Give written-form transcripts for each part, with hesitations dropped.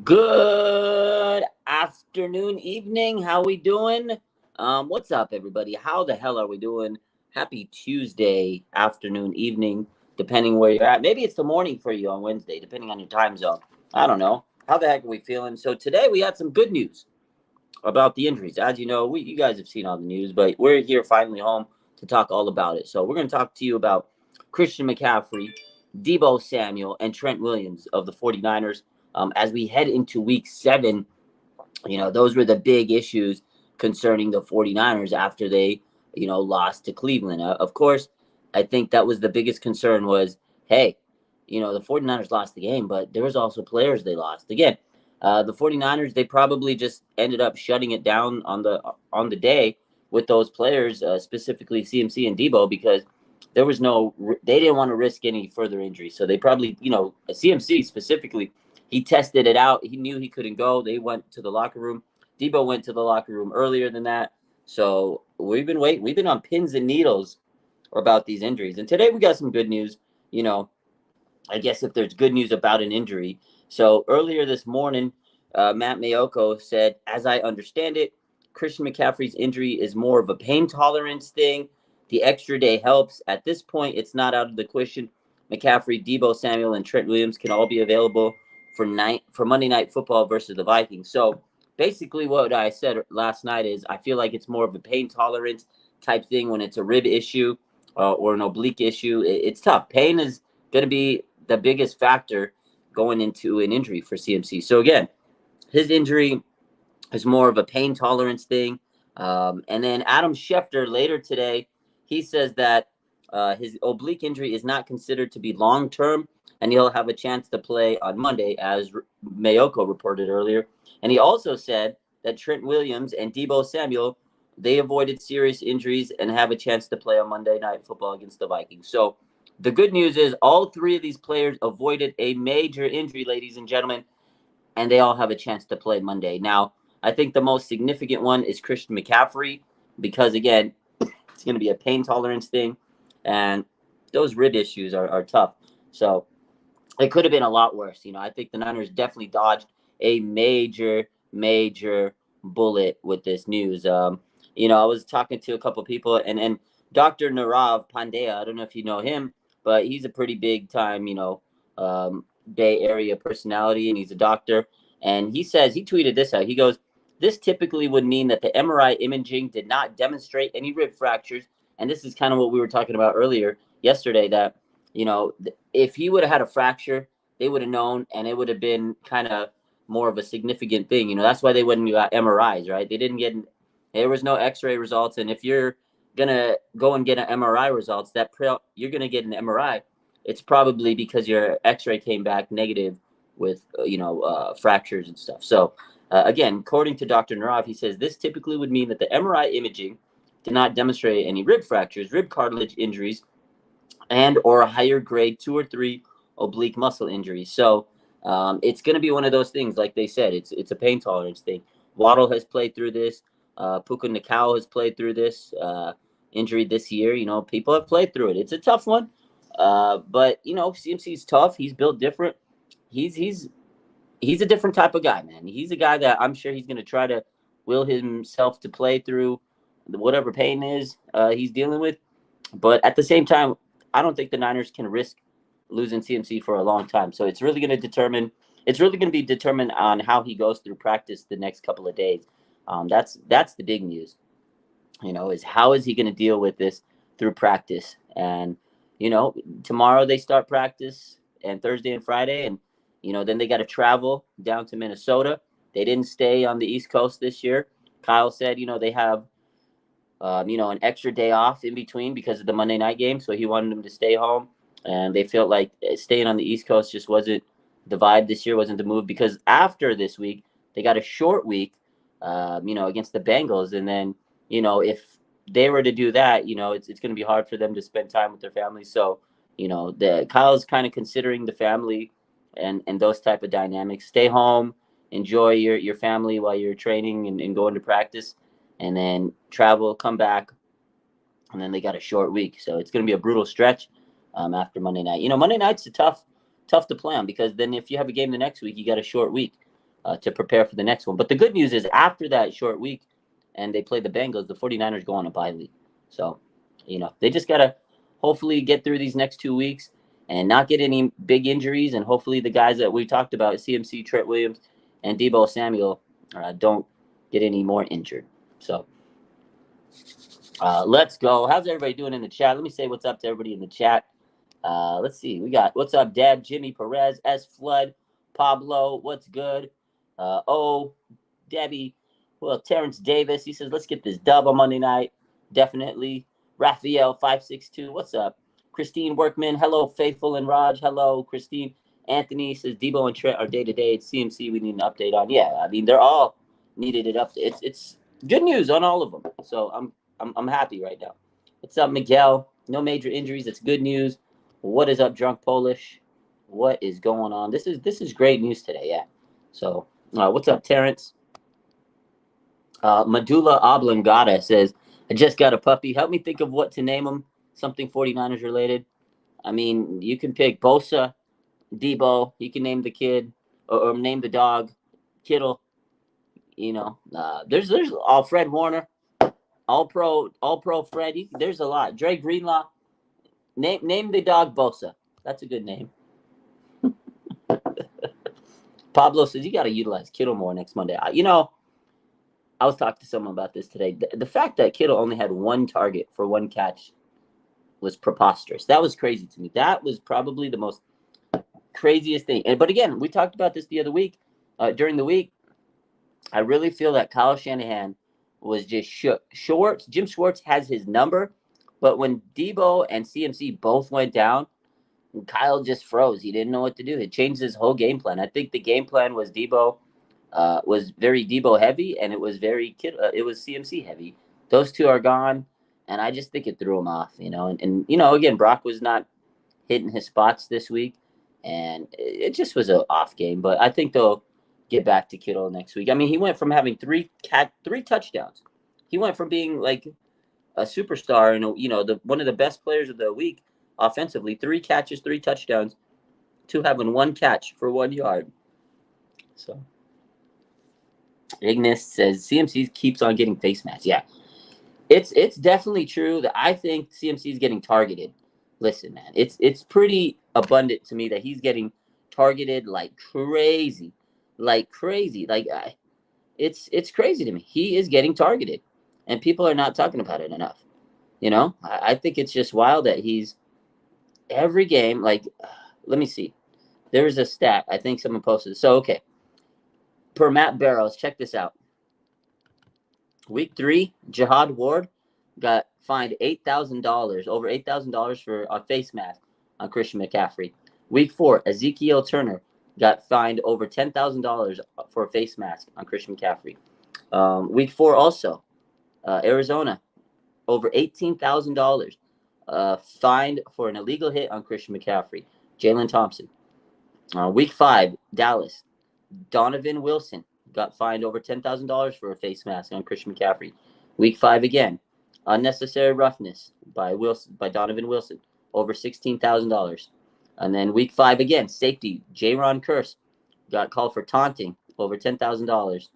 Good afternoon, evening. How we doing? What's up, everybody? How the hell are we doing? Happy Tuesday afternoon, evening, depending where you're at. Maybe it's the morning for you on Wednesday, depending on your time zone. I don't know. How the heck are we feeling? So today we had some good news about the injuries. As you know, you guys have seen all the news, but we're here finally home to talk all about it. So we're going to talk to you about Christian McCaffrey, Deebo Samuel, and Trent Williams of the 49ers. As we head into week 7, those were the big issues concerning the 49ers after they, lost to Cleveland. Of course, I think that was the biggest concern was, hey, the 49ers lost the game, but there was also players they lost. Again, the 49ers, they probably just ended up shutting it down on the day with those players, specifically CMC and Deebo, because there was they didn't want to risk any further injury. So they probably, CMC specifically, he tested it out. He knew he couldn't go. They went to the locker room. Deebo went to the locker room earlier than that. So we've been waiting. We've been on pins and needles about these injuries. And today we got some good news. I guess if there's good news about an injury. So earlier this morning, Matt Maiocco said, as I understand it, Christian McCaffrey's injury is more of a pain tolerance thing. The extra day helps. At this point, it's not out of the question. McCaffrey, Deebo Samuel, and Trent Williams can all be available for Monday Night Football versus the Vikings. So basically what I said last night is I feel like it's more of a pain tolerance type thing when it's a rib issue or an oblique issue. It's tough. Pain is going to be the biggest factor going into an injury for CMC. So again, his injury is more of a pain tolerance thing. And then Adam Schefter later today, he says that his oblique injury is not considered to be long-term, and he'll have a chance to play on Monday, as Maiocco reported earlier. And he also said that Trent Williams and Deebo Samuel, they avoided serious injuries and have a chance to play on Monday Night Football against the Vikings. So the good news is all three of these players avoided a major injury, ladies and gentlemen, and they all have a chance to play Monday. Now, I think the most significant one is Christian McCaffrey because, again, it's going to be a pain tolerance thing, and those rib issues are tough. So it could have been a lot worse. I think the Niners definitely dodged a major bullet with this news. I was talking to a couple of people, and Dr. Nirav Pandey, I don't know if you know him, but he's a pretty big time, Bay Area personality, and he's a doctor. And he tweeted this out. He goes, this typically would mean that the MRI imaging did not demonstrate any rib fractures. And this is kind of what we were talking about earlier yesterday, that, if he would have had a fracture, they would have known, and it would have been kind of more of a significant thing. That's why they wouldn't got MRIs, right? There was no x-ray results. And if you're going to go and get an MRI results, you're going to get an MRI. It's probably because your x-ray came back negative with, fractures and stuff. So, again, according to Dr. Nirav, he says this typically would mean that the MRI imaging did not demonstrate any rib fractures, rib cartilage injuries, and or a higher grade 2 or 3 oblique muscle injuries. So it's going to be one of those things, like they said, it's a pain tolerance thing. Waddle has played through this. Puka Nacua has played through this injury this year. People have played through it. It's a tough one. But CMC's tough. He's built different. He's a different type of guy, man. He's a guy that I'm sure he's going to try to will himself to play through whatever pain is he's dealing with. But at the same time, I don't think the Niners can risk losing CMC for a long time. So it's really going to be determined on how he goes through practice the next couple of days. That's the big news, is how is he going to deal with this through practice? And, tomorrow they start practice, and Thursday and Friday, and, then they got to travel down to Minnesota. They didn't stay on the East Coast this year. Kyle said, they have, an extra day off in between because of the Monday night game. So he wanted them to stay home, and they felt like staying on the East Coast just wasn't the vibe this year, wasn't the move, because after this week, they got a short week, against the Bengals. And then, if they were to do that, it's going to be hard for them to spend time with their families. So, Kyle's kind of considering the family and those type of dynamics. Stay home, enjoy your family while you're training and going to practice, and then travel, come back, and then they got a short week. So it's going to be a brutal stretch after Monday night. Monday night's tough to play on, because then if you have a game the next week, you got a short week. to prepare for the next one. But the good news is after that short week and they play the Bengals, the 49ers go on a bye week. So, they just got to hopefully get through these next 2 weeks and not get any big injuries. And hopefully the guys that we talked about, CMC, Trent Williams, and Deebo Samuel, don't get any more injured. So let's go. How's everybody doing in the chat? Let me say what's up to everybody in the chat. Let's see. We got what's up, Deb, Jimmy Perez, S. Flood, Pablo. What's good? Debbie. Well, Terrence Davis. He says, let's get this dub on Monday night. Definitely. Raphael 562. What's up? Christine Workman. Hello, Faithful and Raj. Hello, Christine. Anthony says Deebo and Trent are day to day. It's CMC we need an update on. Yeah, I mean they're all needed it update. It's good news on all of them. So I'm happy right now. What's up, Miguel? No major injuries. It's good news. What is up, Drunk Polish? What is going on? This is great news today. Yeah. So what's up, Terrence? Medulla Oblongata says, I just got a puppy. Help me think of what to name him. Something 49ers related. I mean, you can pick Bosa, Deebo. You can name the kid or name the dog Kittle. There's all Fred Warner, all pro Fred. There's a lot. Dre Greenlaw. Name the dog Bosa. That's a good name. Pablo says you got to utilize Kittle more next Monday. I was talking to someone about this today. The fact that Kittle only had one target for one catch was preposterous. That was crazy to me. That was probably the most craziest thing. But again, we talked about this the other week. During the week, I really feel that Kyle Shanahan was just shook. Jim Schwartz has his number, but when Deebo and CMC both went down, Kyle just froze. He didn't know what to do. It changed his whole game plan. I think the game plan was Deebo was very Deebo heavy, and it was it was CMC heavy. Those two are gone, and I just think it threw him off. And again, Brock was not hitting his spots this week, and it just was an off game. But I think they'll get back to Kittle next week. I mean, he went from having three touchdowns. He went from being like a superstar and one of the best players of the week offensively, 3 catches, 3 touchdowns, to having 1 catch for 1 yard. So Ignis says CMC keeps on getting face masks. Yeah, it's definitely true that I think CMC is getting targeted. Listen, man, it's pretty abundant to me that he's getting targeted like crazy. Like it's crazy to me. He is getting targeted, and people are not talking about it enough. I think it's just wild that he's every game. Like, let me see. There was a stat I think someone posted. So okay, per Matt Barrows, check this out. Week 3, Jihad Ward got fined $8,000, over $8,000 for a face mask on Christian McCaffrey. Week 4, Ezekiel Turner got fined over $10,000 for a face mask on Christian McCaffrey. Week 4 also, Arizona, over $18,000 fined for an illegal hit on Christian McCaffrey. Jalen Thompson. Week 5, Dallas, Donovan Wilson got fined over $10,000 for a face mask on Christian McCaffrey. Week 5 again, unnecessary roughness by Donovan Wilson, over $16,000. And then week 5 again, safety Jaron Kearse got called for taunting, over $10,000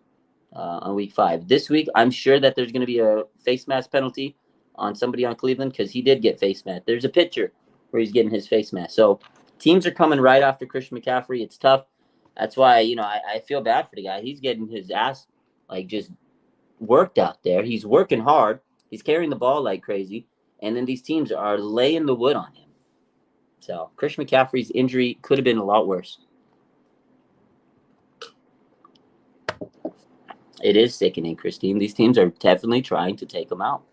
on week 5. This week, I'm sure that there's going to be a face mask penalty on somebody on Cleveland because he did get face mask. There's a picture where he's getting his face mask. So teams are coming right after Christian McCaffrey. It's tough. That's why, I feel bad for the guy. He's getting his ass, just worked out there. He's working hard. He's carrying the ball like crazy. And then these teams are laying the wood on him. So Christian McCaffrey's injury could have been a lot worse. It is sickening, Christine. These teams are definitely trying to take him out.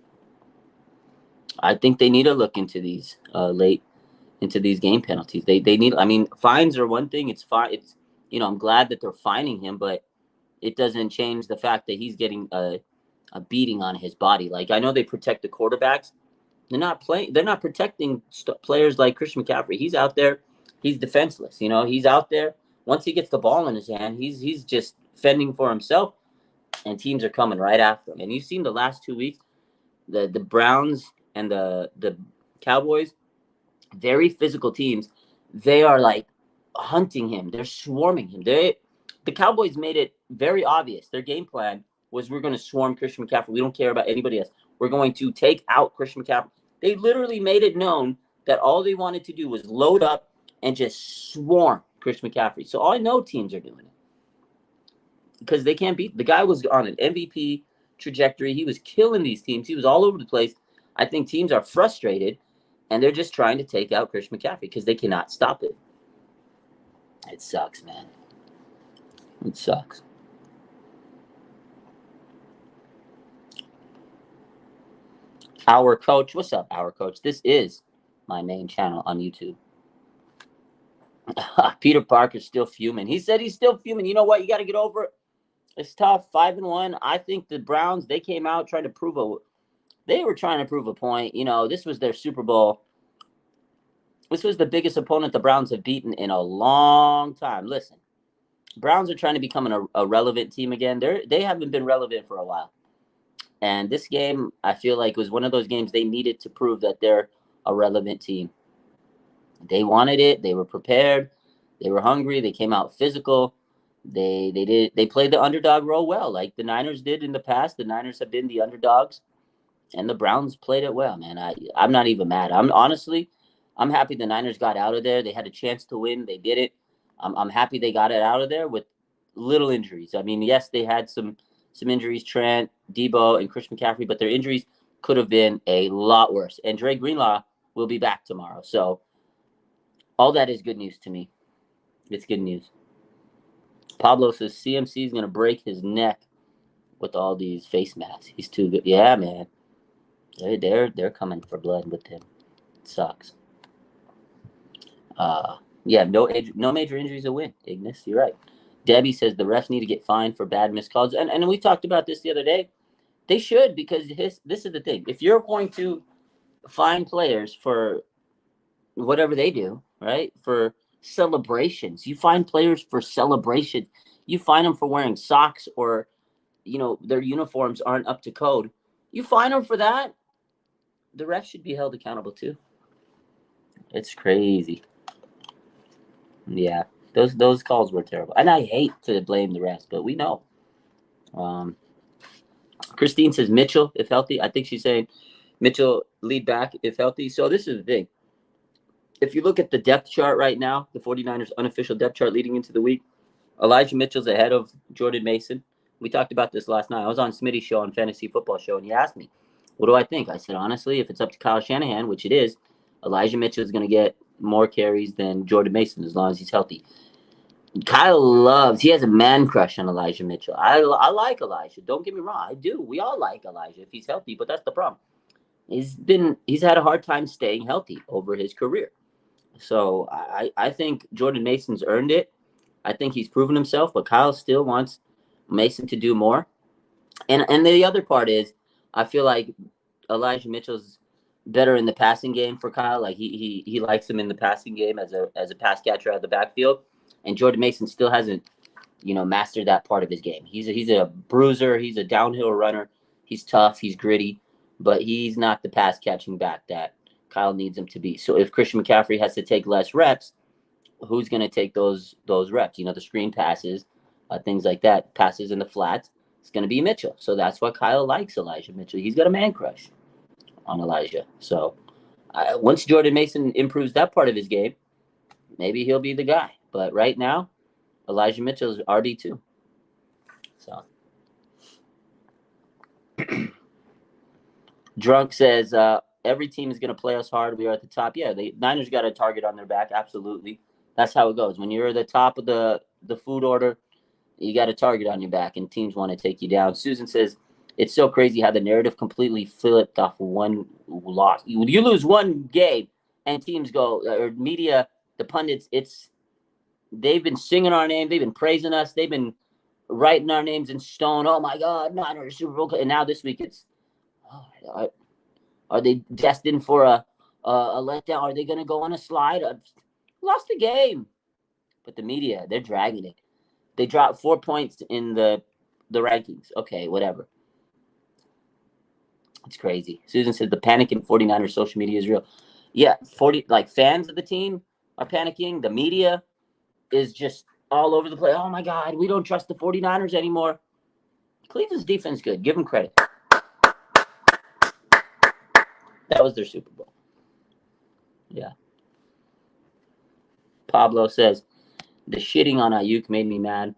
I think they need to look into these into these game penalties. They need. I mean, fines are one thing. It's fine. It's I'm glad that they're fining him, but it doesn't change the fact that he's getting a beating on his body. Like, I know they protect the quarterbacks. They're not protecting players like Christian McCaffrey. He's out there. He's defenseless. He's out there. Once he gets the ball in his hand, he's just fending for himself, and teams are coming right after him. And you've seen the last 2 weeks, the Browns and the Cowboys, very physical teams. They are like hunting him. They're swarming him. the Cowboys made it very obvious. Their game plan was we're going to swarm Christian McCaffrey. We don't care about anybody else. We're going to take out Christian McCaffrey. They literally made it known that all they wanted to do was load up and just swarm Christian McCaffrey. So I know teams are doing it because they can't beat. The guy was on an MVP trajectory. He was killing these teams. He was all over the place. I think teams are frustrated, and they're just trying to take out Christian McCaffrey because they cannot stop it. It sucks, man. It sucks. Our Coach. What's up, Our Coach? This is my main channel on YouTube. Peter Parker's still fuming. He said he's still fuming. You know what? You got to get over it. It's tough. 5-1. I think the Browns, they came out trying to prove they were trying to prove a point. You know, this was their Super Bowl. This was the biggest opponent the Browns have beaten in a long time. Listen, Browns are trying to become a relevant team again. They haven't been relevant for a while. And this game, I feel like, was one of those games they needed to prove that they're a relevant team. They wanted it. They were prepared. They were hungry. They came out physical. They played the underdog role well, like the Niners did in the past. The Niners have been the underdogs, and the Browns played it well, man. I'm not even mad. I'm happy the Niners got out of there. They had a chance to win. They did it. I'm happy they got it out of there with little injuries. I mean, yes, they had some injuries, Trent, Debo, and Christian McCaffrey, but their injuries could have been a lot worse. And Dre Greenlaw will be back tomorrow. So all that is good news to me. It's good news. Pablo says CMC is going to break his neck with all these face masks. He's too good. Yeah, man. They're coming for blood with him. It sucks. Yeah, no major injuries a win, Ignis. You're right. Debbie says the refs need to get fined for bad missed calls. And we talked about this the other day. They should, because this is the thing. If you're going to fine players for whatever they do, right, for celebrations, you fine players for celebrations. You fine them for wearing socks or, you know, their uniforms aren't up to code. You fine them for that. The refs should be held accountable too. It's crazy. Yeah, those calls were terrible, and I hate to blame the refs, but we know. Christine says Mitchell, if healthy. I think she's saying Mitchell lead back if healthy. So this is the thing. If you look at the depth chart right now, the 49ers unofficial depth chart leading into the week, Elijah Mitchell's ahead of Jordan Mason. We talked about this last night. I was on Smitty's show on Fantasy Football Show, and he asked me, what do I think? I said, honestly, if it's up to Kyle Shanahan, which it is, Elijah Mitchell is going to get more carries than Jordan Mason as long as he's healthy. Kyle he has a man crush on Elijah Mitchell. I like Elijah. Don't get me wrong. I do. We all like Elijah if he's healthy, but that's the problem. He's had a hard time staying healthy over his career. So I think Jordan Mason's earned it. I think he's proven himself, but Kyle still wants Mason to do more. And the other part is, I feel like Elijah Mitchell's better in the passing game for Kyle. Like he likes him in the passing game as a pass catcher out of the backfield. And Jordan Mason still hasn't, mastered that part of his game. He's a bruiser. He's a downhill runner. He's tough. He's gritty, but he's not the pass catching back that Kyle needs him to be. So if Christian McCaffrey has to take less reps, who's going to take those reps? The screen passes, things like that, passes in the flats. It's going to be Mitchell. So that's why Kyle likes Elijah Mitchell. He's got a man crush on Elijah. So once Jordan Mason improves that part of his game, maybe he'll be the guy. But right now, Elijah Mitchell is RB2. So Drunk says, every team is going to play us hard. We are at the top. Yeah, the Niners got a target on their back. Absolutely. That's how it goes. When you're at the top of the food order, you got a target on your back, and teams want to take you down. Susan says, it's so crazy how the narrative completely flipped off one loss. You lose one game, and teams go, or media, the pundits, they've been singing our name. They've been praising us. They've been writing our names in stone. Oh, my God, Niners, Super Bowl. And now this week it's, are they destined for a letdown? Are they going to go on a slide? Lost the game. But the media, they're dragging it. They dropped 4 points in the rankings. Okay, whatever. It's crazy. Susan says the panic in 49ers social media is real. Yeah, fans of the team are panicking. The media is just all over the place. Oh my God, we don't trust the 49ers anymore. Cleveland's defense good. Give them credit. That was their Super Bowl. Yeah. Pablo says, the shitting on Ayuk made me mad.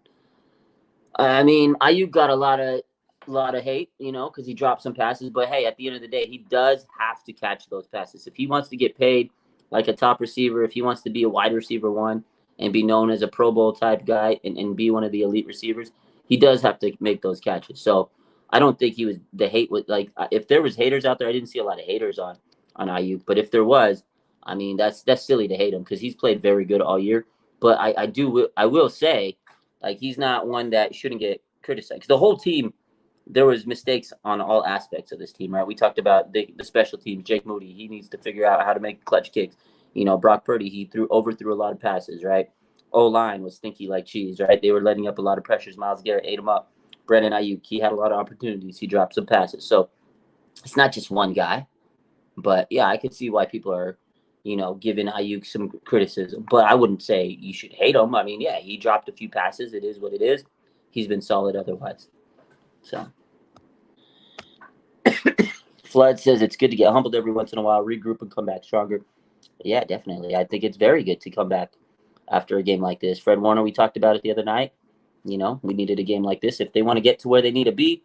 I mean, Ayuk got a lot of hate, because he dropped some passes. But hey, at the end of the day, he does have to catch those passes if he wants to get paid like a top receiver. If he wants to be a wide receiver one and be known as a Pro Bowl type guy and be one of the elite receivers, he does have to make those catches. So I don't think he was the hate with like if there was haters out there, I didn't see a lot of haters on Ayuk. But if there was, I mean that's silly to hate him because he's played very good all year. But I will say like he's not one that shouldn't get criticized. The whole team, there was mistakes on all aspects of this team, right? We talked about the special teams. Jake Moody, he needs to figure out how to make clutch kicks. Brock Purdy, he overthrew a lot of passes, right? O-line was stinky like cheese, right? They were letting up a lot of pressures. Myles Garrett ate him up. Brandon Ayuk, he had a lot of opportunities. He dropped some passes. So it's not just one guy. But yeah, I could see why people are, giving Ayuk some criticism. But I wouldn't say you should hate him. I mean, yeah, he dropped a few passes. It is what it is. He's been solid otherwise. So Flood says it's good to get humbled every once in a while, regroup and come back stronger. Yeah, definitely. I think it's very good to come back after a game like this. Fred Warner, we talked about it the other night. We needed a game like this. If they want to get to where they need to be,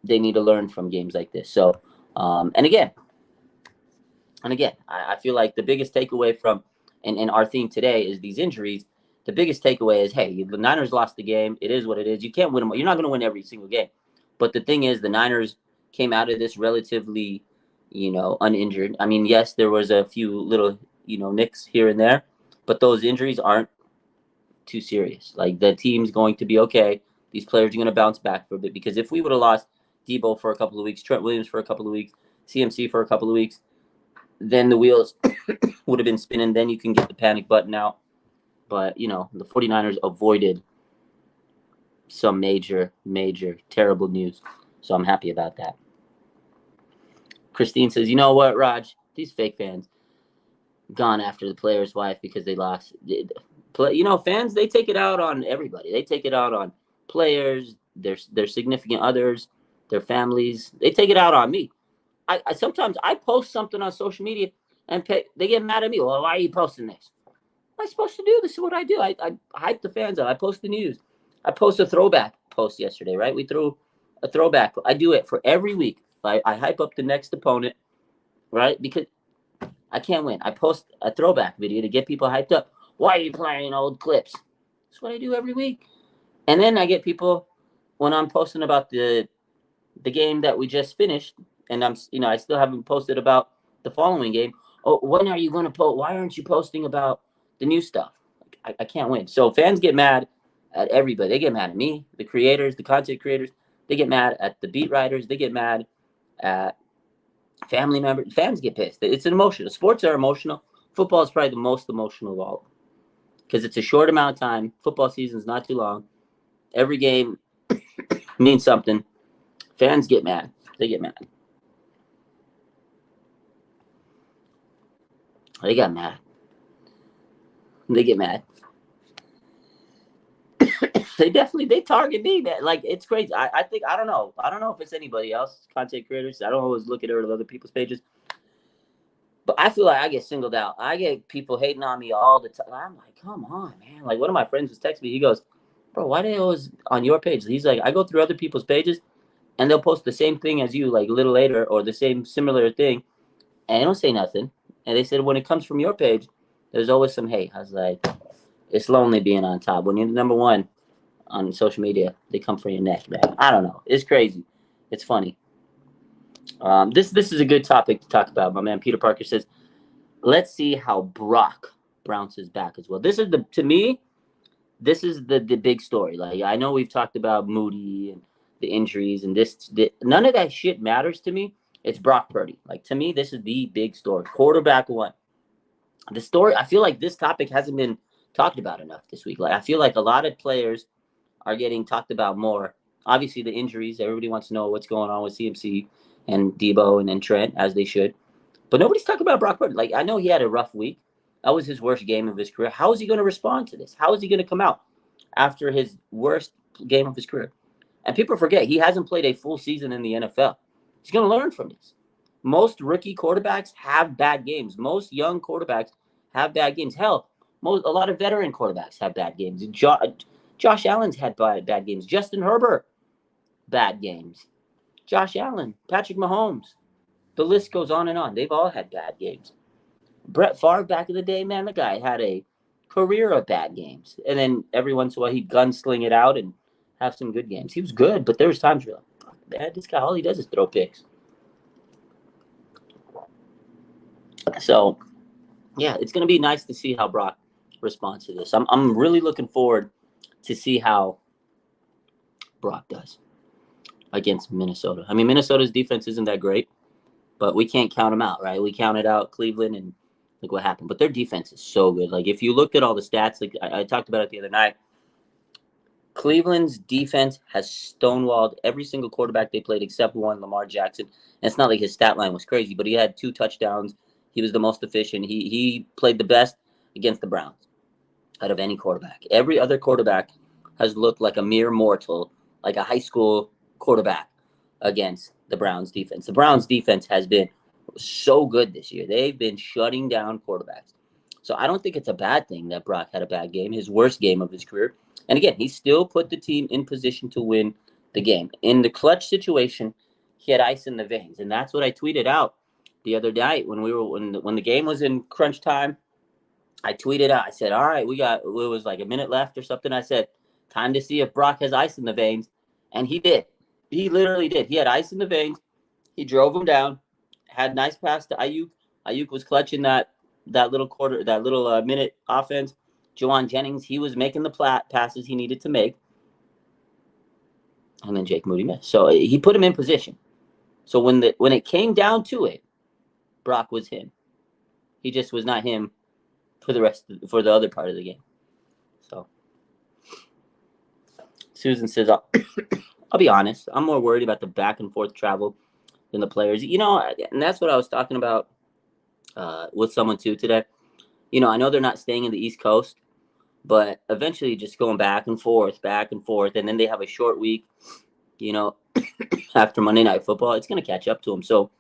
they need to learn from games like this. So, and again, I feel like the biggest takeaway from and our theme today is these injuries. The biggest takeaway is, hey, the Niners lost the game. It is what it is. You can't win them. You're not going to win every single game. But the thing is, the Niners came out of this relatively, uninjured. I mean, yes, there was a few little, nicks here and there, but those injuries aren't too serious. Like the team's going to be okay. These players are going to bounce back for a bit because if we would have lost Debo for a couple of weeks, Trent Williams for a couple of weeks, CMC for a couple of weeks, then the wheels would have been spinning. Then you can get the panic button out. But, the 49ers avoided some major, major, terrible news. So I'm happy about that. Christine says, you know what, Raj? These fake fans gone after the player's wife because they lost. Fans, they take it out on everybody. They take it out on players, their significant others, their families. They take it out on me. I sometimes I post something on social media and they get mad at me. Well, why are you posting this? What am I supposed to do? This is what I do. I hype the fans up. I post the news. I post a throwback post yesterday, right? We threw a throwback. I do it for every week. I hype up the next opponent, right? Because I can't win. I post a throwback video to get people hyped up. Why are you playing old clips? That's what I do every week. And then I get people when I'm posting about the game that we just finished, and I still haven't posted about the following game. Oh, when are you going to post? Why aren't you posting about the new stuff? I can't win. So fans get mad at everybody. They get mad at me, the creators, the content creators. They get mad at the beat writers. They get mad at family members. Fans get pissed. It's an emotional. Sports are emotional. Football is probably the most emotional of all because it's a short amount of time. Football season is not too long. Every game means something. Fans get mad. They get mad. They got mad. They get mad. they target me, man. Like it's crazy. I think I don't know if it's anybody else, content creators. I don't always look at other people's pages, but I feel like I get singled out. I get people hating on me all the time. I'm like, come on, man. Like one of my friends was texting me. He goes, bro, why they always on your page? He's like, I go through other people's pages, and they'll post the same thing as you, like a little later, or the same similar thing, and they don't say nothing. And they said when it comes from your page, there's always some hate. I was like, it's lonely being on top. When you're the number one on social media, they come for your neck, man. I don't know. It's crazy. It's funny. This is a good topic to talk about. My man Peter Parker says, let's see how Brock bounces back as well. To me, this is the big story. Like I know we've talked about Moody and the injuries and none of that shit matters to me. It's Brock Purdy. Like to me, this is the big story. Quarterback one. The story. I feel like this topic hasn't been talked about enough this week. Like I feel like a lot of players are getting talked about more. Obviously, the injuries. Everybody wants to know what's going on with CMC and Debo and then Trent, as they should. But nobody's talking about Brock Purdy. Like I know he had a rough week. That was his worst game of his career. How is he going to respond to this? How is he going to come out? after his worst game of his career. And people forget he hasn't played a full season in the NFL. He's going to learn from this. Most rookie quarterbacks have bad games. Most young quarterbacks have bad games. Hell, a lot of veteran quarterbacks have bad games. Josh Allen's had bad games. Justin Herbert, bad games. Josh Allen, Patrick Mahomes. The list goes on and on. They've all had bad games. Brett Favre, back in the day, man, the guy had a career of bad games. And then every once in a while, he'd gunsling it out and have some good games. He was good, but there was times where, man, this guy, all he does is throw picks. So, yeah, it's going to be nice to see how Brock responds to this. I'm really looking forward to see how Brock does against Minnesota. I mean, Minnesota's defense isn't that great, but we can't count them out, right? We counted out Cleveland and look what happened. But their defense is so good. Like, if you look at all the stats, like I talked about it the other night, Cleveland's defense has stonewalled every single quarterback they played except one, Lamar Jackson. And it's not like his stat line was crazy, but he had 2 touchdowns. He was the most efficient. He played the best against the Browns out of any quarterback. Every other quarterback has looked like a mere mortal, like a high school quarterback against the Browns defense. The Browns defense has been so good this year. They've been shutting down quarterbacks. So I don't think it's a bad thing that Brock had a bad game, his worst game of his career. And again, he still put the team in position to win the game. In the clutch situation, he had ice in the veins. And that's what I tweeted out the other night when the game was in crunch time. I tweeted out, I said, all right, it was like a minute left or something. I said, time to see if Brock has ice in the veins. And he did. He literally did. He had ice in the veins. He drove him down, had a nice pass to Ayuk. Ayuk was clutching that little minute offense. Juwan Jennings, he was making the passes he needed to make. And then Jake Moody missed. So he put him in position. So when it came down to it, Brock was him. He just was not him for the other part of the game. So Susan says, I'll be honest, I'm more worried about the back and forth travel than the players. And that's what I was talking about with someone too today. I know they're not staying in the East Coast, but eventually just going back and forth, and then they have a short week, after Monday Night Football, it's going to catch up to them. So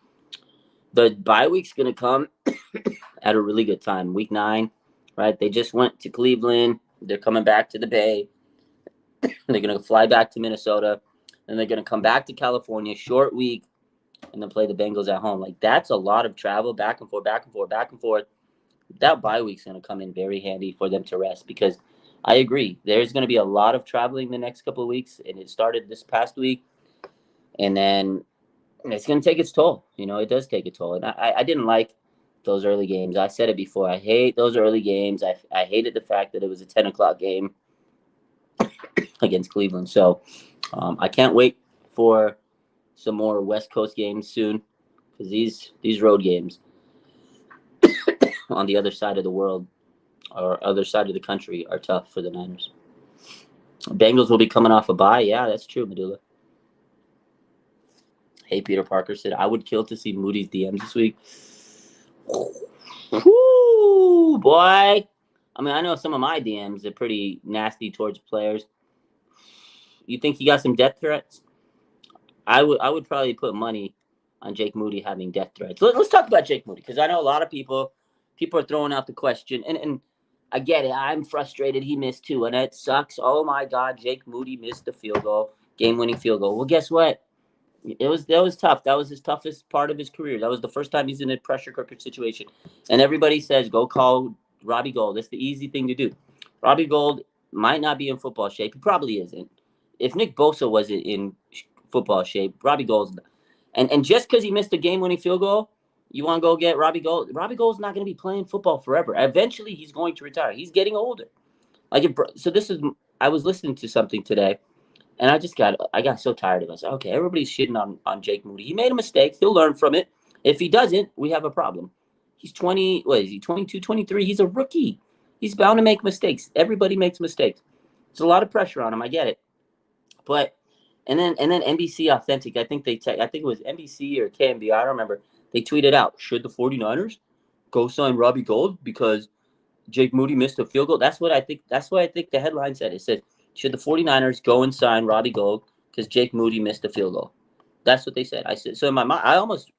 the bye week's going to come at a really good time. Week 9, right? They just went to Cleveland. They're coming back to the Bay. They're going to fly back to Minnesota. And they're going to come back to California, short week, and then play the Bengals at home. Like, that's a lot of travel, back and forth. That bye week's going to come in very handy for them to rest, because I agree. There's going to be a lot of traveling the next couple of weeks, and it started this past week. And then it's going to take its toll. It does take a toll. And I didn't like those early games. I said it before. I hate those early games. I hated the fact that it was a 10 o'clock game against Cleveland. So I can't wait for some more West Coast games soon, because these road games on the other side of the world or other side of the country are tough for the Niners. Bengals will be coming off a bye. Yeah, that's true, Medulla. Hey, Peter Parker said, I would kill to see Moody's DMs this week. Whoo, boy. I mean, I know some of my DMs are pretty nasty towards players. You think he got some death threats? I would probably put money on Jake Moody having death threats. Let's talk about Jake Moody, because I know a lot of people are throwing out the question, and I get it. I'm frustrated. He missed 2, and it sucks. Oh my God, Jake Moody missed the field goal, game-winning field goal. Well, guess what? That was tough. That was his toughest part of his career. That was the first time he's in a pressure cooker situation. And everybody says, go call Robbie Gould. That's the easy thing to do. Robbie Gould might not be in football shape. He probably isn't. If Nick Bosa wasn't in football shape, Robbie Gould's not. And just because he missed a game-winning field goal, you want to go get Robbie Gould? Robbie Gould's not going to be playing football forever. Eventually, he's going to retire. He's getting older. I was listening to something today, and I got so tired of it. I said, okay, everybody's shitting on Jake Moody. He made a mistake. He'll learn from it. If he doesn't, we have a problem. He's 20, what is he, 22, 23? He's a rookie. He's bound to make mistakes. Everybody makes mistakes. There's a lot of pressure on him. I get it. But, and then NBC Authentic, I think it was NBC or KMB, I don't remember. They tweeted out, should the 49ers go sign Robbie Gould because Jake Moody missed a field goal? That's what I think the headline said. It said, Should the 49ers go and sign Robbie Gould because Jake Moody missed a field goal? That's what they said. I said, so in my mind, I almost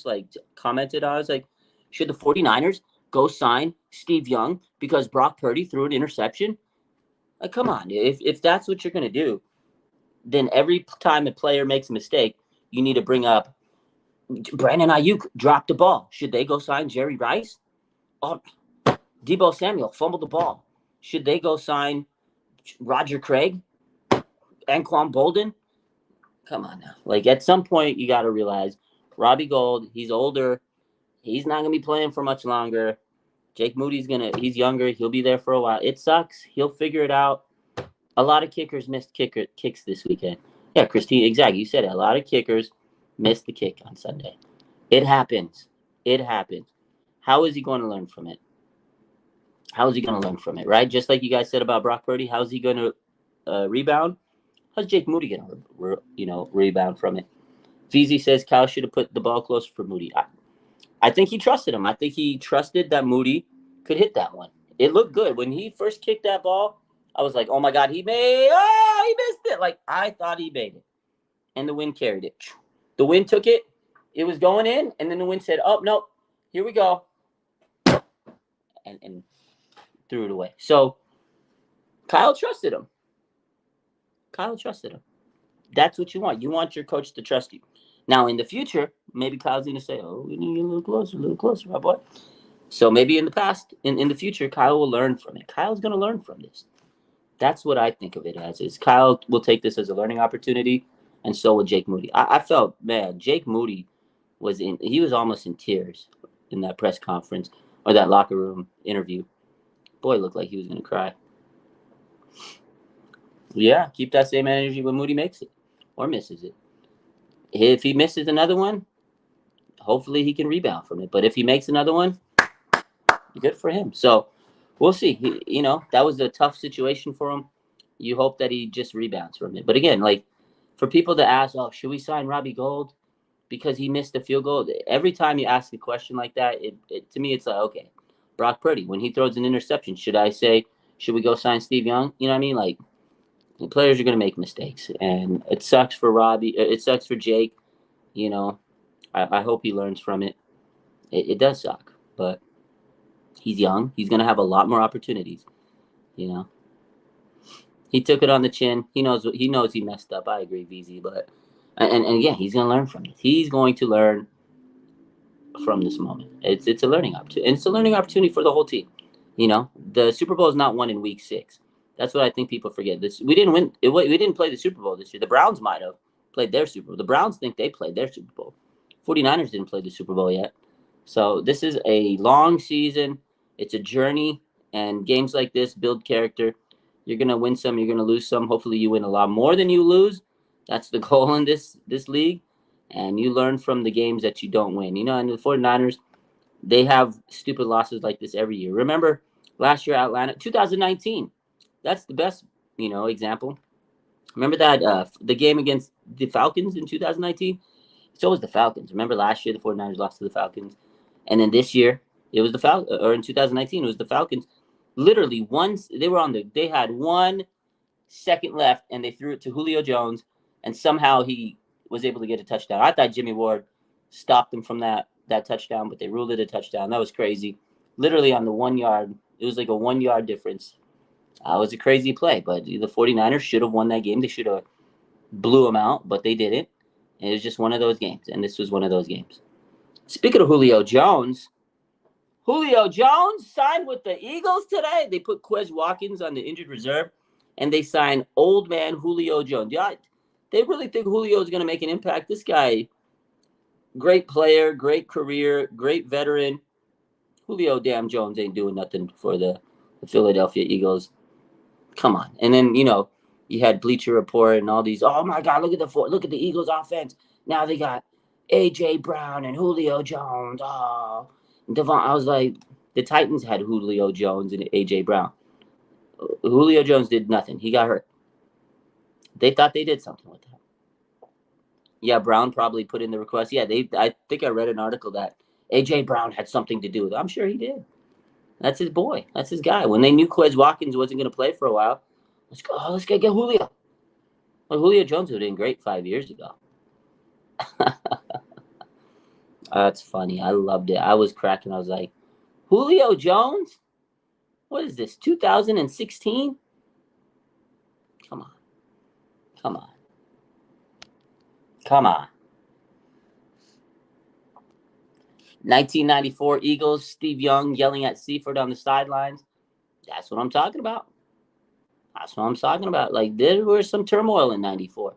like commented. I was like, should the 49ers go sign Steve Young because Brock Purdy threw an interception? Like, come on. If that's what you're going to do, then every time a player makes a mistake, you need to bring up Brandon Ayuk dropped the ball. Should they go sign Jerry Rice? Oh, Deebo Samuel fumbled the ball. Should they go sign Roger Craig? Anquan Bolden? Come on now. Like, at some point, you got to realize Robbie Gould, he's older. He's not going to be playing for much longer. Jake Moody's he's younger. He'll be there for a while. It sucks. He'll figure it out. A lot of kickers missed kicks this weekend. Yeah, Christine, exactly. You said it. A lot of kickers missed the kick on Sunday. It happens. It happens. How is he going to learn from it? How is he going to learn from it, right? Just like you guys said about Brock Purdy, how is he going to rebound? How's Jake Moody going to, rebound from it? Feezy says Kyle should have put the ball closer for Moody. I think he trusted him. I think he trusted that Moody could hit that one. It looked good. When he first kicked that ball, I was like, oh, my God, he missed it. Like, I thought he made it. And the wind carried it. The wind took it. It was going in. And then the wind said, oh, no, here we go. And threw it away. So Kyle trusted him. That's what you want. You want your coach to trust you. Now, in the future, maybe Kyle's going to say, oh, we need to get a little closer, my boy. So maybe in the past, in the future, Kyle will learn from it. Kyle's going to learn from this. That's what I think of it as, is Kyle will take this as a learning opportunity, and so will Jake Moody. I felt, man, Jake Moody he was almost in tears in that press conference or that locker room interview. Boy, looked like he was going to cry. Yeah, keep that same energy when Moody makes it or misses it. If he misses another one, hopefully he can rebound from it. But if he makes another one, good for him. So we'll see. That was a tough situation for him. You hope that he just rebounds from it. But again, like, for people to ask, oh, should we sign Robbie Gould because he missed a field goal? Every time you ask a question like that, to me, it's like, okay, Brock Purdy, when he throws an interception, should I say, should we go sign Steve Young? You know what I mean? Like, the players are going to make mistakes, and it sucks for Robbie. It sucks for Jake. I hope he learns from it. It does suck, but he's young. He's going to have a lot more opportunities. He took it on the chin. He knows he messed up. I agree, VZ, but and again, he's going to learn from it. He's going to learn from this moment. It's a learning opportunity, and it's a learning opportunity for the whole team. The Super Bowl is not won in week 6. That's what I think people forget. We didn't win. We didn't play the Super Bowl this year. The Browns might have played their Super Bowl. The Browns think they played their Super Bowl. 49ers didn't play the Super Bowl yet. So this is a long season. It's a journey, and games like this build character. You're going to win some. You're going to lose some. Hopefully you win a lot more than you lose. That's the goal in this league. And you learn from the games that you don't win. And the 49ers, they have stupid losses like this every year. Remember last year, Atlanta, 2019. That's the best, example. Remember that the game against the Falcons in 2019? It's always the Falcons. Remember last year the 49ers lost to the Falcons? And then this year it was the Falcons, or in 2019 it was the Falcons. Literally they had 1 second left and they threw it to Julio Jones and somehow he was able to get a touchdown. I thought Jimmy Ward stopped them from that touchdown, but they ruled it a touchdown. That was crazy. Literally on the 1 yard. It was like a 1 yard difference. It was a crazy play, but the 49ers should have won that game. They should have blew them out, but they didn't. It was just one of those games, and this was one of those games. Speaking of Julio Jones signed with the Eagles today. They put Quez Watkins on the injured reserve, and they signed old man Julio Jones. Yeah, they really think Julio is going to make an impact. This guy, great player, great career, great veteran. Julio damn Jones ain't doing nothing for the Philadelphia Eagles. Come on. And then, you had Bleacher Report and all these, oh my God, look at the Eagles offense. Now they got A.J. Brown and Julio Jones. Oh, Devon. I was like, the Titans had Julio Jones and A.J. Brown. Julio Jones did nothing. He got hurt. They thought they did something with that. Yeah, Brown probably put in the request. Yeah, I think I read an article that A.J. Brown had something to do with it. I'm sure he did. That's his boy. That's his guy. When they knew Quez Watkins wasn't going to play for a while, Let's go. Oh, let's get Julio. Well, Julio Jones was doing great 5 years ago. That's funny. I loved it. I was cracking. I was like, Julio Jones? What is this, 2016? Come on. Come on. Come on. 1994 Eagles, Steve Young yelling at Seifert on the sidelines. That's what I'm talking about. That's what I'm talking about. Like, there was some turmoil in 94.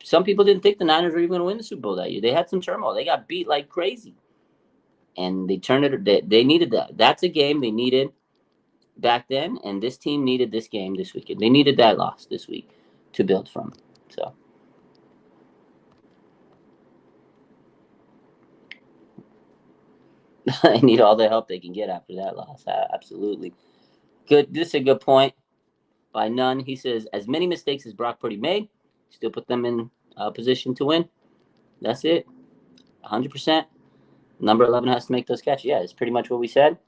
Some people didn't think the Niners were even going to win the Super Bowl that year. They had some turmoil. They got beat like crazy. And they turned it. They needed that. That's a game they needed back then. And this team needed this game this weekend. They needed that loss this week to build from. So. They need all the help they can get after that loss. Absolutely. Good. This is a good point by Nunn. He says, as many mistakes as Brock Purdy made, still put them in a position to win. That's it. 100%. Number 11 has to make those catches. Yeah, it's pretty much what we said.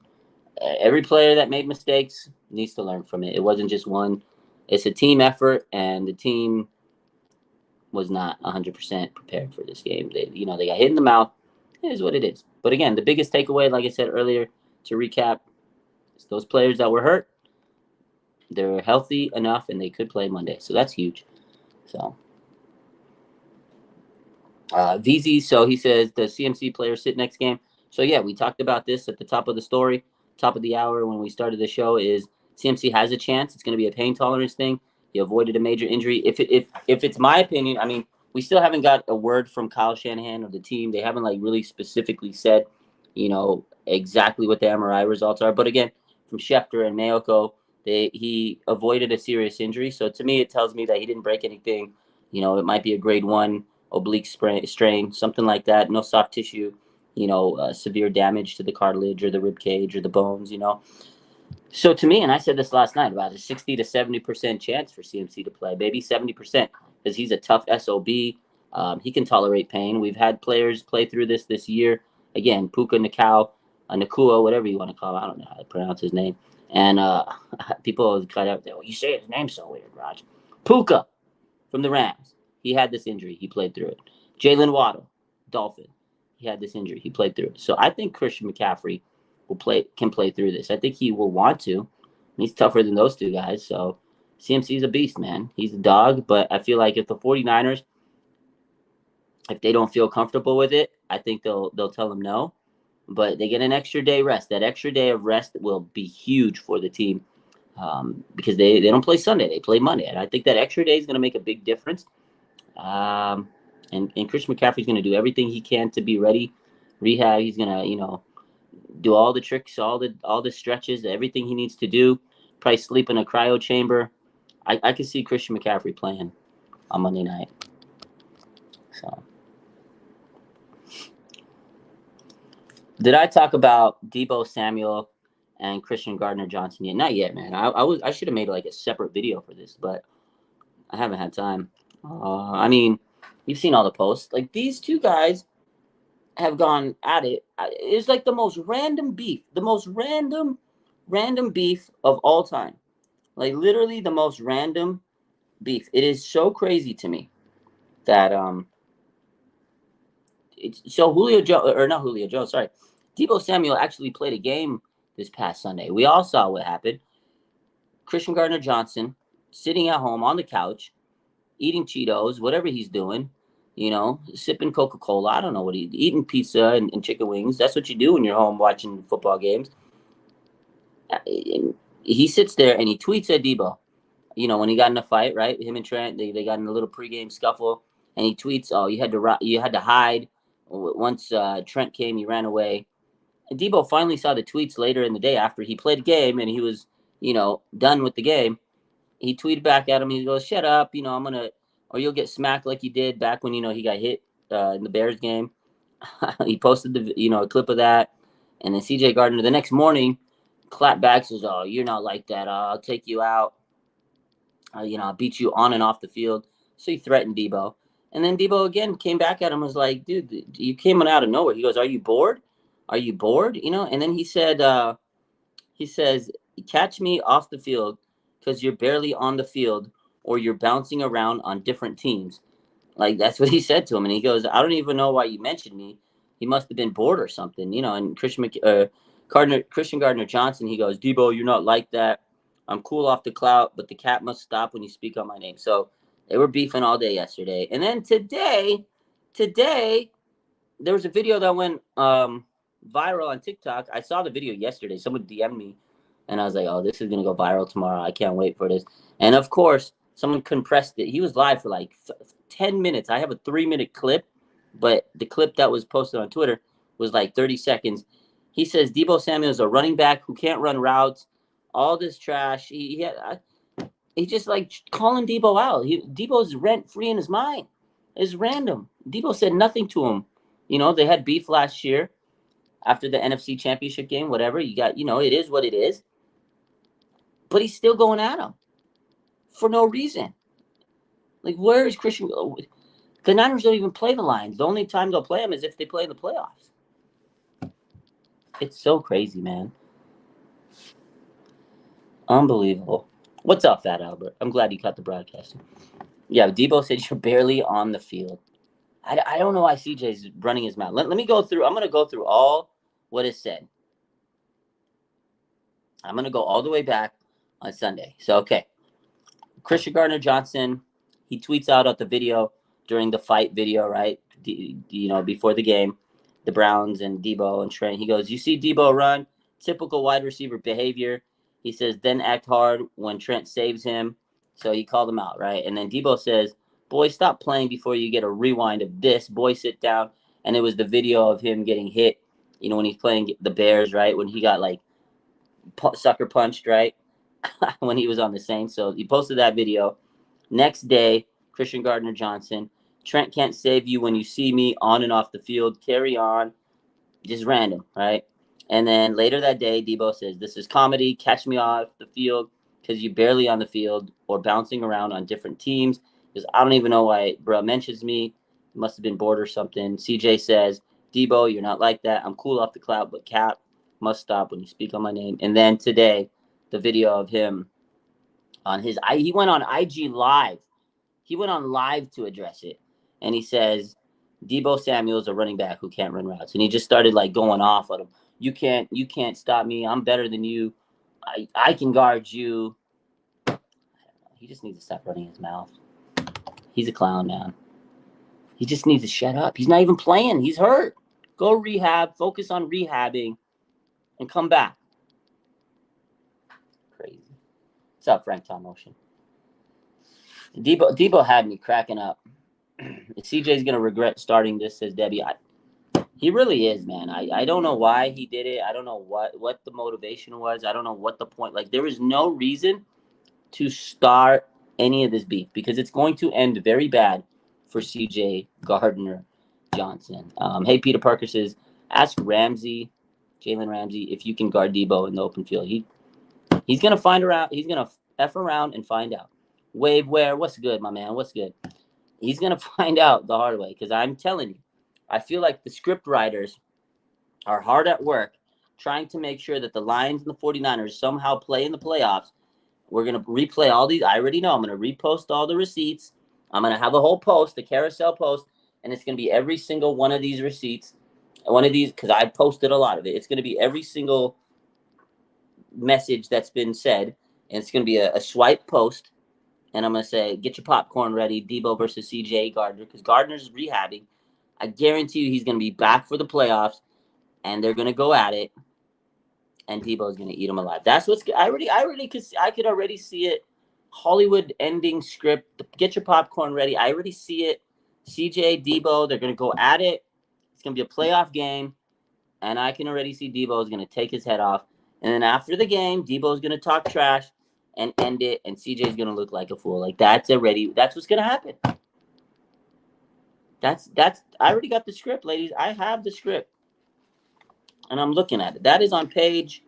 Every player that made mistakes needs to learn from it. It wasn't just one. It's a team effort, and the team was not 100% prepared for this game. They got hit in the mouth. It is what it is. But again, the biggest takeaway, like I said earlier, to recap, is those players that were hurt, they're healthy enough and they could play Monday. So that's huge. So VZ, so he says, does CMC players sit next game? So yeah, we talked about this at the top of the story, top of the hour when we started the show, is CMC has a chance. It's going to be a pain tolerance thing. He avoided a major injury. If it's my opinion, I mean, we still haven't got a word from Kyle Shanahan or the team. They haven't like really specifically said, exactly what the MRI results are. But again, from Schefter and Mayoko, he avoided a serious injury. So to me, it tells me that he didn't break anything. It might be a grade 1 oblique strain, something like that. No soft tissue, severe damage to the cartilage or the rib cage or the bones, So to me, and I said this last night, about a 60 to 70% chance for CMC to play, maybe 70%, because he's a tough SOB. He can tolerate pain. We've had players play through this year. Again, Puka Nacua, whatever you want to call him. I don't know how to pronounce his name. And people always cut out there. Well, you say his name so weird, Raj. Puka from the Rams. He had this injury. He played through it. Jalen Waddle, Dolphin. He had this injury. He played through it. So I think Christian McCaffrey can play through this. I think he will want to. He's tougher than those two guys. So CMC's a beast, man. He's a dog. But I feel like if the 49ers, if they don't feel comfortable with it, I think they'll tell him no. But they get an extra day rest. That extra day of rest will be huge for the team because they don't play Sunday. They play Monday. And I think that extra day is going to make a big difference. And Christian McCaffrey's going to do everything he can to be ready. Rehab, he's going to, do all the tricks, all the stretches, everything he needs to do. Probably sleep in a cryo chamber. I can see Christian McCaffrey playing on Monday night. So, did I talk about Deebo Samuel and Christian Gardner-Johnson yet? Not yet, man. I should have made like a separate video for this, but I haven't had time. I mean, you've seen all the posts. Like, these two guys have gone at it. It's like the most random beef, random beef of all time. Like, literally the most random beef. It is so crazy to me that it's so Julio Jones, sorry. Deebo Samuel actually played a game this past Sunday. We all saw what happened. Christian Gardner-Johnson sitting at home on the couch, eating Cheetos, whatever he's doing, sipping Coca-Cola. I don't know what eating pizza and chicken wings. That's what you do when you're home watching football games. He sits there and he tweets at Deebo. When he got in a fight, right? Him and Trent, they got in a little pregame scuffle, and he tweets, "Oh, you had to hide. Once Trent came, you ran away." And Deebo finally saw the tweets later in the day after he played the game and he was, done with the game. He tweeted back at him. He goes, "Shut up, I'm gonna, or you'll get smacked like you did back when he got hit in the Bears game." He posted a clip of that, and then CJ Gardner the next morning clapped back, says, "Oh, you're not like that. I'll take you out. I'll beat you on and off the field." So he threatened Deebo, and then Deebo again came back at him, was like, "Dude, you came out of nowhere." He goes, "Are you bored? Are you bored?" And then he says, "Catch me off the field because you're barely on the field or you're bouncing around on different teams. Like, that's what he said to him. And he goes, I don't even know why you mentioned me. He must have been bored or something, you know. And Christian Gardner Johnson, he goes, Debo, you're not like that. I'm cool off the clout, but the cat must stop when you speak on my name. So they were beefing all day yesterday. And then today, there was a video that went viral on TikTok. I saw the video yesterday. Someone DM'd me, and I was like, oh, this is going to go viral tomorrow. I can't wait for this. And, of course, someone compressed it. He was live for like 10 minutes. I have a 3-minute clip, but the clip that was posted on Twitter was like 30 seconds. He says Debo Samuel is a running back who can't run routes. All this trash. He just like calling Debo out. Debo's rent free in his mind. It's random. Debo said nothing to him. You know, they had beef last year after the NFC Championship game, whatever. You got, you know, it is what it is. But he's still going at him for no reason. Like, where is Christian? The Niners don't even play the Lions. The only time they'll play them is if they play in the playoffs. It's so crazy, man. Unbelievable. What's up, Fat Albert? I'm glad you caught the broadcasting. Yeah, Debo said you're barely on the field. I don't know why CJ's running his mouth. Let me go through. I'm going to go through all what is said. I'm going to go all the way back on Sunday. So, okay. Christian Gardner Johnson, he tweets out the video during the fight video, right? You know, before the game, the Browns and Debo and Trent. He goes, you see Debo run, typical wide receiver behavior. He says, then act hard when Trent saves him. So he called him out, right? And then Debo says, boy, stop playing before you get a rewind of this. Boy, sit down. And it was the video of him getting hit, you know, when he's playing the Bears, right? When he got, like, sucker punched, right? When he was on the Saints. So he posted that video. Next day, Christian Gardner Johnson, Trent can't save you when you see me on and off the field. Carry on. Just random, right? And then later that day, Debo says, this is comedy. Catch me off the field because you're barely on the field or bouncing around on different teams. Because I don't even know why bro mentions me. He must have been bored or something. CJ says, Debo, you're not like that. I'm cool off the cloud, but Cap must stop when you speak on my name. And then today, the video of him on his, he went on IG Live. He went on live to address it. And he says, Debo Samuel's a running back who can't run routes. And he just started like going off on him. You can't stop me. I'm better than you. I can guard you. He just needs to stop running his mouth. He's a clown, man. He just needs to shut up. He's not even playing. He's hurt. Go rehab. Focus on rehabbing and come back. Crazy. What's up, Frank Tom Ocean? Debo had me cracking up. CJ's going to regret starting this, says Debbie. He really is, man. I don't know why he did it. I don't know what the motivation was. I don't know what the point. Like, there is no reason to start any of this beef because it's going to end very bad for CJ Gardner Johnson. Hey, Peter Parker says, ask Jalen Ramsey, if you can guard Debo in the open field. He's going to find around. He's going to F around and find out. Wave Ware, what's good, my man? What's good? He's going to find out the hard way because I'm telling you, I feel like the script writers are hard at work trying to make sure that the Lions and the 49ers somehow play in the playoffs. We're going to replay all these. I already know. I'm going to repost all the receipts. I'm going to have a whole post, a carousel post, and it's going to be every single one of these receipts. One of these, because I posted a lot of it. It's going to be every single message that's been said, and it's going to be a swipe post. And I'm going to say, get your popcorn ready, Debo versus CJ Gardner, because Gardner's rehabbing. I guarantee you he's going to be back for the playoffs, and they're going to go at it, and Debo's going to eat him alive. That's what's I could already see it. Hollywood ending script. Get your popcorn ready. I already see it. CJ, Debo, they're going to go at it. It's going to be a playoff game, and I can already see Debo is going to take his head off. And then after the game, Debo's going to talk trash and end it, and CJ's going to look like a fool. Like, that's what's going to happen. That's I already got the script, ladies. I have the script. And I'm looking at it. That is on page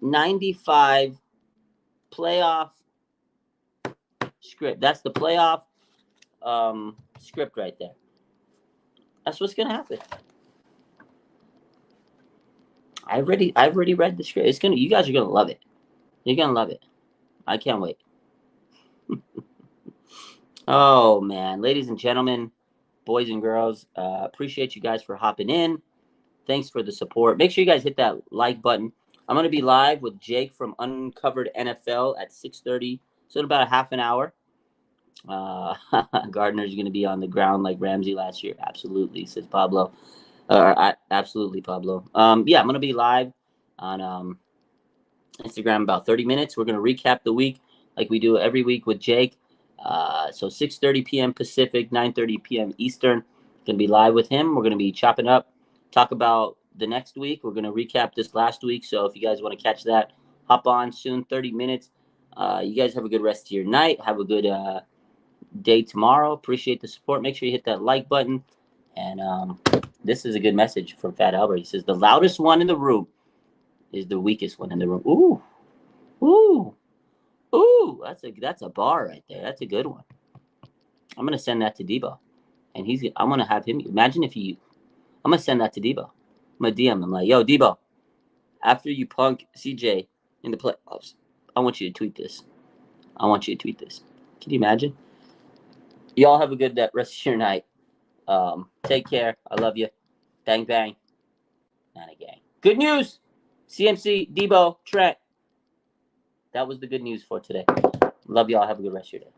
95, playoff script. That's the playoff script right there. That's what's going to happen. I've already read the script. You guys are going to love it. You're going to love it. I can't wait. Oh, man. Ladies and gentlemen, boys and girls, appreciate you guys for hopping in. Thanks for the support. Make sure you guys hit that like button. I'm going to be live with Jake from Uncovered NFL at 6:30, so in about a half an hour. Gardner's going to be on the ground like Ramsey last year. Absolutely, says Pablo. Absolutely, Pablo. Yeah, I'm going to be live on Instagram about 30 minutes. We're going to recap the week like we do every week with Jake. So 6:30 p.m. Pacific, 9:30 p.m. Eastern. Going to be live with him. We're going to be chopping up, talk about the next week. We're going to recap this last week. So if you guys want to catch that, hop on soon, 30 minutes. You guys have a good rest of your night. Have a good day tomorrow. Appreciate the support. Make sure you hit that like button. And this is a good message from Fat Albert. He says, the loudest one in the room is the weakest one in the room. Ooh. Ooh. Ooh. That's a bar right there. That's a good one. I'm going to send that to Debo. And I'm going to have him. Imagine if I'm going to send that to Debo. I'm going to DM him like, yo, Debo, after you punk CJ in the playoffs, I want you to tweet this. I want you to tweet this. Can you imagine? Y'all have a good rest of your night. Take care. I love you. Bang, bang. Not a gang. Good news. CMC, Debo, Trent. That was the good news for today. Love y'all. Have a good rest of your day.